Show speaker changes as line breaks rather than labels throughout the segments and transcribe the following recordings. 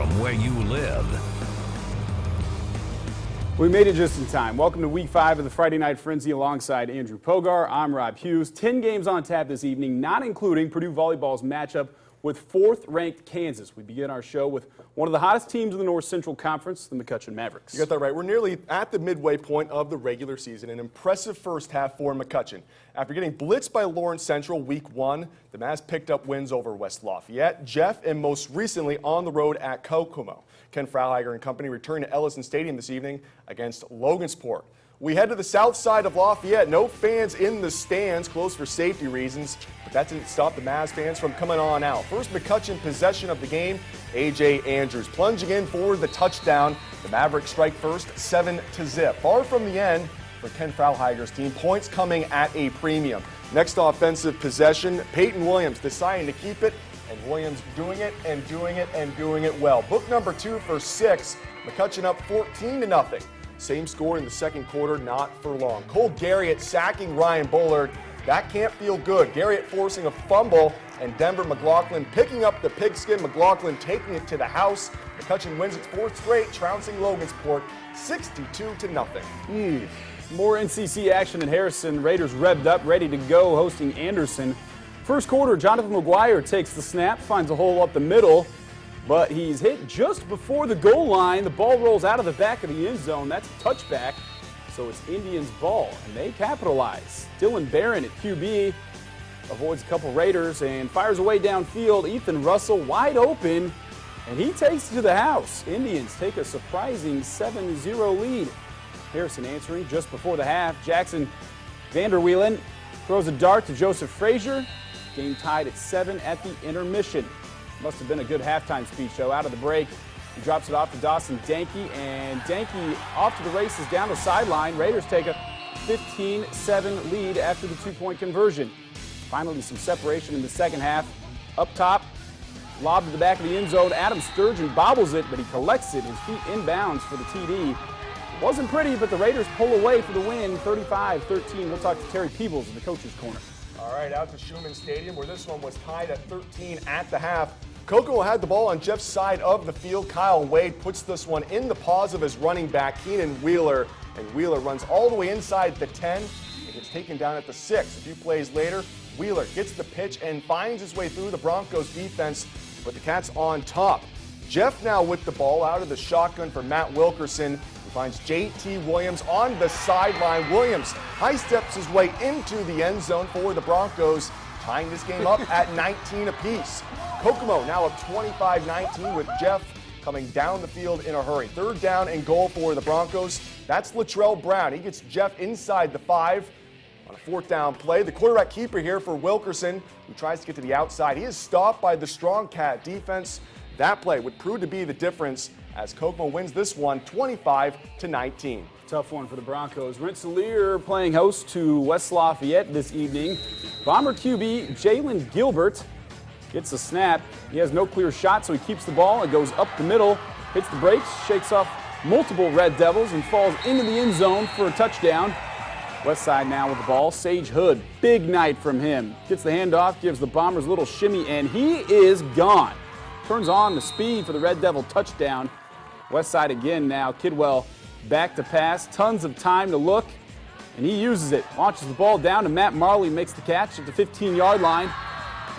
from where you live.
We made it just in time. Welcome to Week 5 of the Friday Night Frenzy alongside Andrew Pogar. I'm Rob Hughes. 10 games on tap this evening, not including Purdue Volleyball's matchup with 4th-ranked Kansas. We begin our show with one of the hottest teams in the North Central Conference, the McCutcheon Mavericks.
You got that right. We're nearly at the midway point of the regular season. An impressive first half for McCutcheon. After getting blitzed by Lawrence Central Week 1, the Mavs picked up wins over West Lafayette, Jeff, and most recently on the road at Kokomo. Ken Frauheiger and company return to Ellison Stadium this evening against Logansport. We head to the south side of Lafayette. No fans in the stands, closed for safety reasons, but that didn't stop the Mavs fans from coming on out. First McCutcheon possession of the game, A.J. Andrews plunging in for the touchdown. The Mavericks strike first, 7-0. Far from the end for Ken Frauheiger's team, points coming at a premium. Next offensive possession, Peyton Williams deciding to keep it, and Williams doing it and doing it and doing it well. Book number 2 for 6, McCutcheon up 14-0. Same score in the second quarter, not for long. Cole Garriott sacking Ryan Bullard. That can't feel good. Garriott forcing a fumble, and Denver McLaughlin picking up the pigskin. McLaughlin taking it to the house. McCutcheon wins its 4th straight, trouncing Logansport 62-0.
More NCC action in Harrison. Raiders revved up, ready to go, hosting Anderson. First quarter, Jonathan McGuire takes the snap, finds a hole up the middle, but he's hit just before the goal line. The ball rolls out of the back of the end zone. That's a touchback, so it's Indians' ball, and they capitalize. Dylan Barron at QB avoids a couple Raiders and fires away downfield. Ethan Russell wide open, and he takes it to the house. Indians take a surprising 7-0 lead. Harrison answering just before the half. Jackson Vanderwielen throws a dart to Joseph Frazier. Game tied at 7 at the intermission. Must have been a good halftime speech, though. Out of the break, he drops it off to Dawson Danke, and Danke off to the races down the sideline. Raiders take a 15-7 lead after the 2-point conversion. Finally, some separation in the second half. Up top, lob to the back of the end zone. Adam Sturgeon bobbles it, but he collects it. His feet inbounds for the TD. Wasn't pretty, but the Raiders pull away for the win, 35-13. We'll talk to Terry Peebles in the coach's corner.
All right, out to Schumann Stadium, where this one was tied at 13 at the half. Kokomo had the ball on Jeff's side of the field. Kyle Wade puts this one in the paws of his running back, Keenan Wheeler, and Wheeler runs all the way inside the 10 and gets taken down at the 6. A few plays later, Wheeler gets the pitch and finds his way through the Broncos defense, but the Cats on top. Jeff now with the ball out of the shotgun for Matt Wilkerson, who finds J.T. Williams on the sideline. Williams high steps his way into the end zone for the Broncos, tying this game up at 19 apiece. Kokomo now up 25-19 with Jeff coming down the field in a hurry. 3rd down and goal for the Broncos. That's Latrell Brown. He gets Jeff inside the 5 on a 4th down play. The quarterback keeper here for Wilkerson, who tries to get to the outside. He is stopped by the strong Cat defense. That play would prove to be the difference as Kokomo wins this one 25-19.
Tough one for the Broncos. Rensselaer playing host to West Lafayette this evening. Bomber QB Jalen Gilbert gets the snap. He has no clear shot, so he keeps the ball. It goes up the middle, hits the brakes, shakes off multiple Red Devils, and falls into the end zone for a touchdown. West side now with the ball. Sage Hood, big night from him. Gets the handoff, gives the Bombers a little shimmy, and he is gone. Turns on the speed for the Red Devil touchdown. West side again now. Kidwell back to pass. Tons of time to look, and he uses it. Launches the ball down to Matt Marley, makes the catch at the 15-yard line.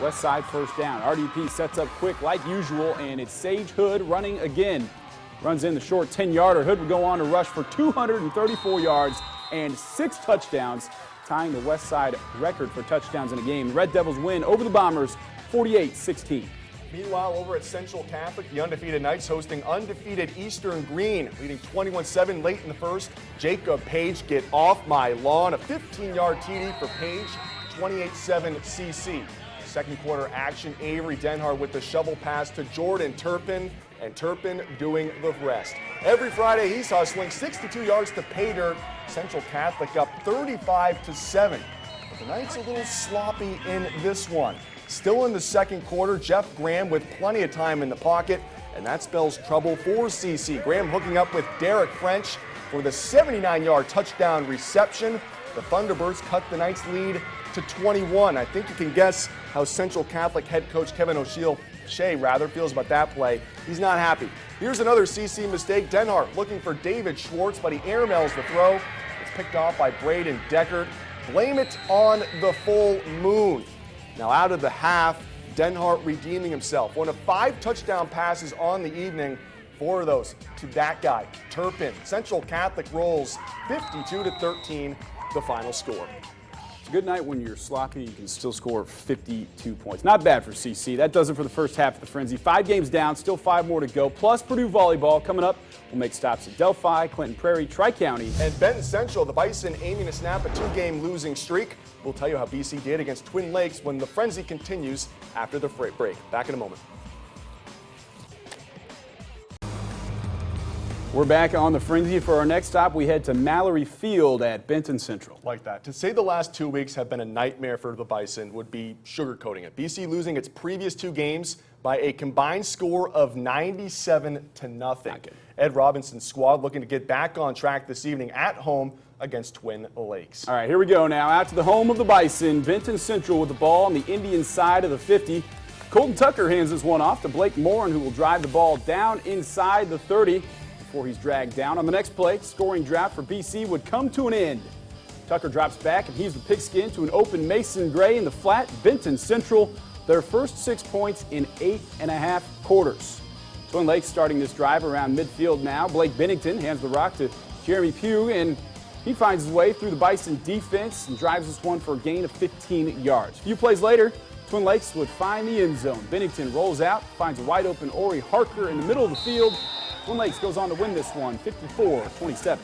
West side first down. RDP sets up quick like usual, and it's Sage Hood running again. Runs in the short 10-yarder. Hood would go on to rush for 234 yards and 6 touchdowns, tying the West Side record for touchdowns in a game. The Red Devils win over the Bombers 48-16.
Meanwhile, over at Central Catholic, the undefeated Knights hosting undefeated Eastern Green, leading 21-7 late in the first. Jacob Page, get off my lawn. A 15-yard TD for Page, 28-7 CC. Second quarter action, Avery Denhart with the shovel pass to Jordan Turpin, and Turpin doing the rest. Every Friday, he's hustling 62 yards to pay dirt. Central Catholic up 35-7. But the Knights a little sloppy in this one. Still in the second quarter, Jeff Graham with plenty of time in the pocket, and that spells trouble for CC. Graham hooking up with Derek French for the 79-yard touchdown reception. The Thunderbirds cut the Knights' lead to 21. I think you can guess how Central Catholic head coach Kevin O'Shea Shea rather, feels about that play. He's not happy. Here's another CC mistake. Denhart looking for David Schwartz, but he airmails the throw. It's picked off by Braden Deckard. Blame it on the full moon. Now out of the half, Denhart redeeming himself. One of 5 touchdown passes on the evening. 4 of those to that guy, Turpin. Central Catholic rolls 52-13, the final score.
It's a good night when you're sloppy. You can still score 52 points. Not bad for CC. That does it for the first half of the Frenzy. 5 games down, still 5 more to go. Plus Purdue volleyball coming up. We'll make stops at Delphi, Clinton Prairie, Tri-County.
And Benton Central, the Bison aiming to snap a 2-game losing streak. We'll tell you how BC did against Twin Lakes when the Frenzy continues after the break. Back in a moment.
We're back on the Frenzy. For our next stop, we head to Mallory Field at Benton Central.
Like that. To say the last 2 weeks have been a nightmare for the Bison would be sugarcoating it. BC losing its previous 2 games by a combined score of 97-0. Ed Robinson's squad looking to get back on track this evening at home against Twin Lakes.
All right, here we go now. Out to the home of the Bison, Benton Central with the ball on the Indian side of the 50. Colton Tucker hands this one off to Blake Morin, who will drive the ball down inside the 30 before he's dragged down. On the next play, scoring drought for BC would come to an end. Tucker drops back and heaves the pigskin to an open Mason Gray in the flat. Benton Central, their first 6 points in 8.5 quarters. Twin Lakes starting this drive around midfield now. Blake Bennington hands the rock to Jeremy Pugh, and he finds his way through the Bison defense and drives this one for a gain of 15 yards. A few plays later, Twin Lakes would find the end zone. Bennington rolls out, finds a wide open Ori Harker in the middle of the field. Twin Lakes goes on to win this one, 54-27.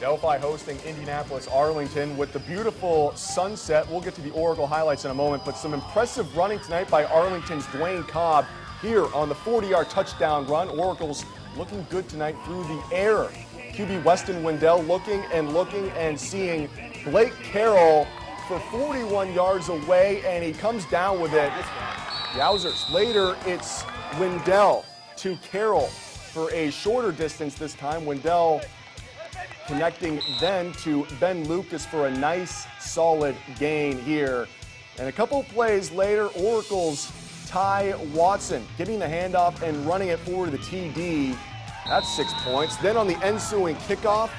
Delphi hosting Indianapolis Arlington with the beautiful sunset. We'll get to the Oracle highlights in a moment, but some impressive running tonight by Arlington's Dwayne Cobb here on the 40-yard touchdown run. Oracle's looking good tonight through the air. QB Weston Wendell looking and seeing Blake Carroll for 41 yards away, and he comes down with it. Yowzers. Later, it's Wendell to Carroll for a shorter distance this time. Wendell connecting then to Ben Lucas for a nice, solid gain here. And a couple of plays later, Oracle's Ty Watson getting the handoff and running it forward to the TD. That's 6 points. Then on the ensuing kickoff,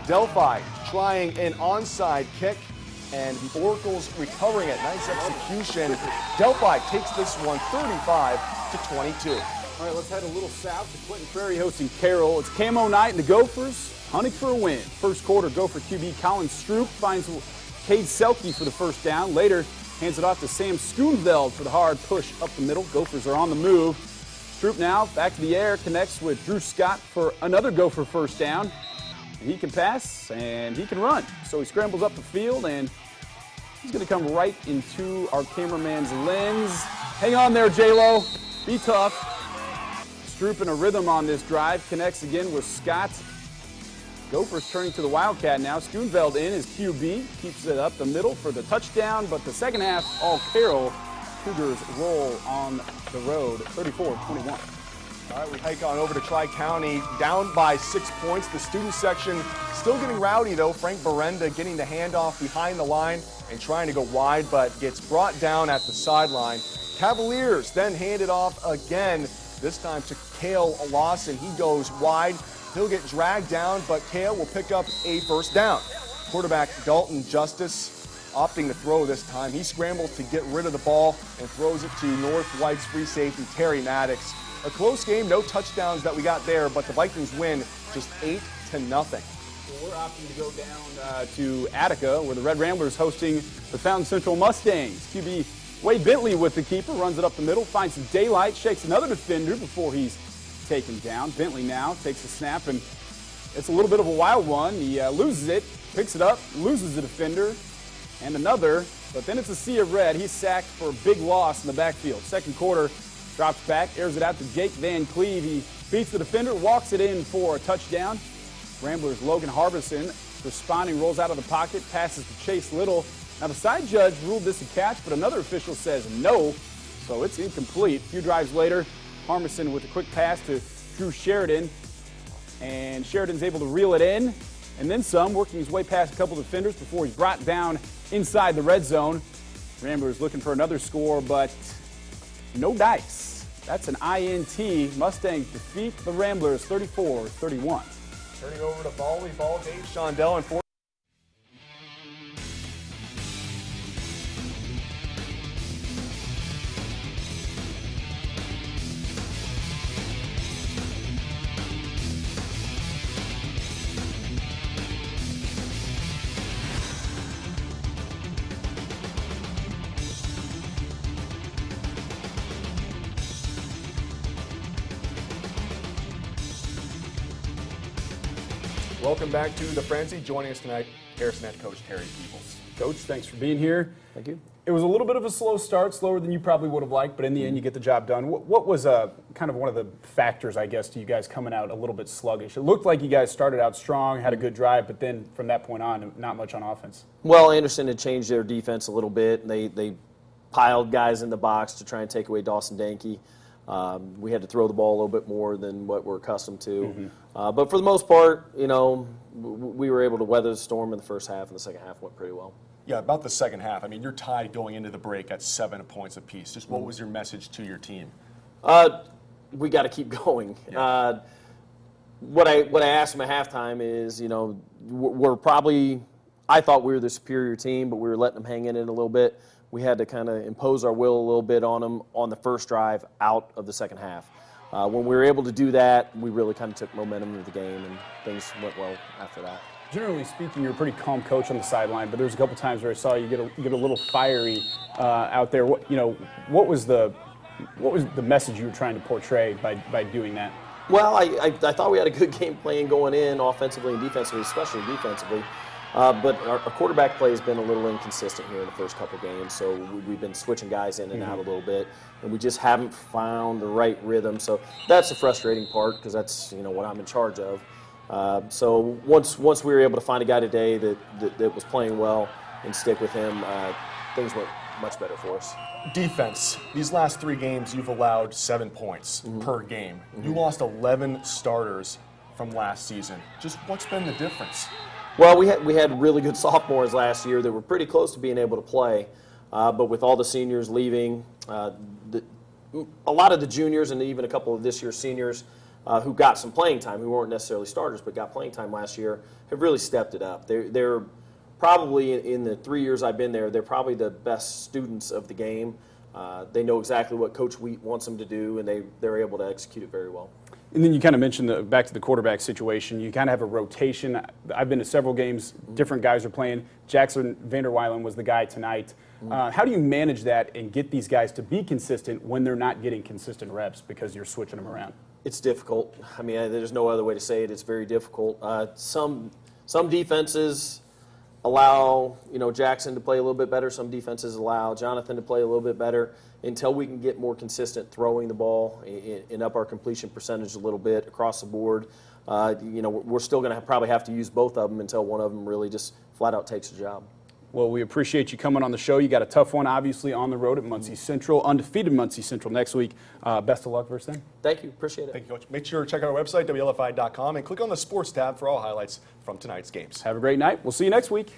Delphi trying an onside kick, and the Oracle's recovering it. Nice execution. Delphi takes this one 35-22.
All right, let's head a little south to Clinton Prairie hosting Carroll. It's camo night, and the Gophers hunting for a win. First quarter, Gopher QB Colin Stroop finds Cade Selke for the first down. Later, hands it off to Sam Schoonveld for the hard push up the middle. Gophers are on the move. Stroop now back to the air, connects with Drew Scott for another Gopher first down. And he can pass and he can run. So he scrambles up the field, and he's going to come right into our cameraman's lens. Hang on there, J-Lo. Be tough. Stroop in a rhythm on this drive, connects again with Scott. Gophers turning to the Wildcat now. Schoonveld in as QB, keeps it up the middle for the touchdown, but the second half, all Carroll. Cougars roll on the road, 34-21.
All right, we hike on over to Tri-County, down by 6 points. The student section still getting rowdy, though. Frank Berenda getting the handoff behind the line and trying to go wide, but gets brought down at the sideline. Cavaliers then hand it off again, this time to Cale Lawson. He goes wide. He'll get dragged down, but Cale will pick up a first down. Quarterback Dalton Justice opting to throw this time. He scrambles to get rid of the ball and throws it to North White's free safety, Terry Maddox. A close game, no touchdowns that we got there, but the Vikings win just 8-0.
Well, we're opting to go down to Attica, where the Red Ramblers hosting the Fountain Central Mustangs. QB Wade Bentley with the keeper, runs it up the middle, finds some daylight, shakes another defender before he's taken down. Bentley now takes a snap, and it's a little bit of a wild one. He loses it, picks it up, loses the defender, and another, but then it's a sea of red. He's sacked for a big loss in the backfield. Second quarter, drops back, airs it out to Jake Van Cleve. He beats the defender, walks it in for a touchdown. Ramblers' Logan Harbison responding, rolls out of the pocket, passes to Chase Little. Now the side judge ruled this a catch, but another official says no, so it's incomplete. A few drives later, Harbison with a quick pass to Drew Sheridan, and Sheridan's able to reel it in, and then some, working his way past a couple defenders before he's brought down inside the red zone. Ramblers looking for another score, but no dice. That's an INT. Mustangs defeat the Ramblers 34-31.
Turning over to volleyball, Dave Shondell and welcome back to the Frenzy. Joining us tonight, Harrison head coach Terry Peebles.
Coach, thanks for being here.
Thank you.
It was a little bit of a slow start, slower than you probably would have liked, but in the end, you get the job done. What was kind of one of the factors, I guess, to you guys coming out a little bit sluggish? It looked like you guys started out strong, had a good drive, but then from that point on, not much on offense.
Well, Anderson had changed their defense a little bit. They piled guys in the box to try and take away Dawson Dankey. We had to throw the ball a little bit more than what we're accustomed to. But for the most part, you know, we were able to weather the storm in the first half, and the second half went pretty well.
Yeah, about the second half. I mean, you're tied going into the break at 7 points apiece. Just what was your message to your team?
We got to keep going. Yeah. What I asked them at halftime is, you know, we're probably, I thought we were the superior team, but we were letting them hang in it a little bit. We had to kind of impose our will a little bit on them on the first drive out of the second half. When we were able to do that, we really kind of took momentum into the game, and things went well after that.
Generally speaking, you're a pretty calm coach on the sideline, but there's a couple times where I saw you get a little fiery out there. What was the message you were trying to portray by doing that?
Well, I thought we had a good game plan going in, offensively and defensively, especially defensively. But our quarterback play has been a little inconsistent here in the first couple games, so we've been switching guys in and out a little bit, and we just haven't found the right rhythm. So that's the frustrating part, because that's, you know, what I'm in charge of. So once we were able to find a guy today that was playing well and stick with him, things went much better for us.
Defense. These last 3 games, you've allowed 7 points per game. You lost 11 starters from last season. Just what's been the difference?
Well, we had really good sophomores last year that were pretty close to being able to play, but with all the seniors leaving, a lot of the juniors and even a couple of this year's seniors who got some playing time, who weren't necessarily starters but got playing time last year, have really stepped it up. They're probably, in the 3 years I've been there, they're probably the best students of the game. They know exactly what Coach Wheat wants them to do, and they're able to execute it very well.
And then you kind of mentioned back to the quarterback situation. You kind of have a rotation. I've been to several games. Different guys are playing. Jackson Vanderweilen was the guy tonight. How do you manage that and get these guys to be consistent when they're not getting consistent reps because you're switching them around?
It's difficult. I mean, there's no other way to say it. It's very difficult. Some defenses allow, you know, Jackson to play a little bit better. Some defenses allow Jonathan to play a little bit better. Until we can get more consistent throwing the ball and up our completion percentage a little bit across the board, you know, we're still going to probably have to use both of them until one of them really just flat out takes the job.
Well, we appreciate you coming on the show. You got a tough one, obviously, on the road at Muncie Central, undefeated Muncie Central next week. Best of luck versus them.
Thank you. Appreciate it.
Thank you, Coach. Make sure to check out our website, WLFI.com, and click on the sports tab for all highlights from tonight's games.
Have a great night. We'll see you next week.